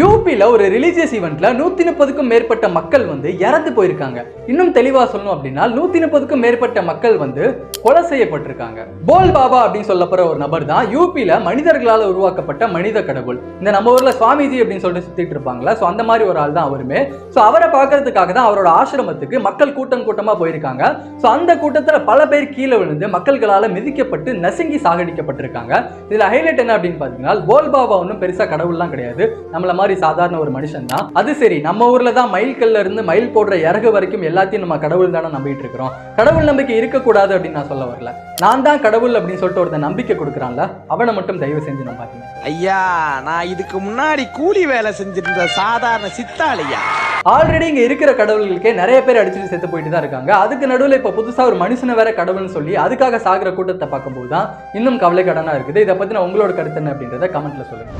யூபியில் ஒரு ரிலீஜியஸ் ஈவெண்ட்ல 130க்கும் மேற்பட்ட மக்கள் இறந்து போயிருக்காங்க. இன்னும் தெளிவா சொல்லணும் அப்படின்னா 130க்கும் மேற்பட்ட மக்கள் கொலை செய்யப்பட்டிருக்காங்க. போல் பாபா அப்படின்னு சொல்லப்படுற ஒரு நபர் தான் யூபியில மனிதர்களால் உருவாக்கப்பட்ட மனித கடவுள். இந்த நம்ம ஊர்ல சுவாமிஜி அப்படின்னு சொல்லிட்டு சுத்திட்டு இருப்பாங்களா, சோ அந்த மாதிரி ஒரு ஆள் தான் அவருமே. சோ அவரை பார்க்கறதுக்காக தான் அவரோட ஆசிரமத்துக்கு மக்கள் கூட்டம் கூட்டமா போயிருக்காங்க. சோ அந்த கூட்டத்துல பல பேர் கீழே விழுந்து மக்கள்களால மிதிக்கப்பட்டு நசுங்கி சாகடிக்கப்பட்டிருக்காங்க. இதுல ஹைலைட் என்ன அப்படின்னு பாத்தீங்கன்னா, போல் பாபா ஒன்றும் பெருசா கடவுள்லாம் கிடையாது, நம்மள மாதிரி சாதாரண ஒரு மனுஷன் தான். அது சரி, நம்ம ஊர்ல தான் மயில் கல்ல இருந்து மயில் போடுற இறகு வரைக்கும் எல்லாத்தையும் நம்ம கடவுள் தானே நம்பிட்டு இருக்கிறோம். கடவுள் நம்பிக்கை இருக்கக்கூடாது அப்படின்னு நான் சொல்ல வரல. நான் தான் கடவுள் அப்படின்னு சொல்லிட்டு ஒருத்தன் நம்பிக்கை கொடுக்குறான்ல, அவனை மட்டும் தயவு செஞ்சு நம்பாதீங்க. ஐயா, நான் இதுக்கு முன்னாடி கூலி வேலை செஞ்சிருந்த சாதாரண சித்தாளையா. ஆல்ரெடி இங்க இருக்கிற கடவுள்களுக்கே நிறைய பேர் அடிச்சுட்டு செத்து போயிட்டு தான் இருக்காங்க. அதுக்கு நடுவில் இப்ப புதுசா ஒரு மனுஷனை வேற கடவுள்னு சொல்லி அதுக்காக சாகிற கூட்டத்தை பார்க்கும்போது தான் இன்னும் கவலைக்கடனா இருக்குது. இதை பத்தின உங்களோட கருத்து என்ன அப்படின்றத கமெண்ட்ல சொல்லுங்க.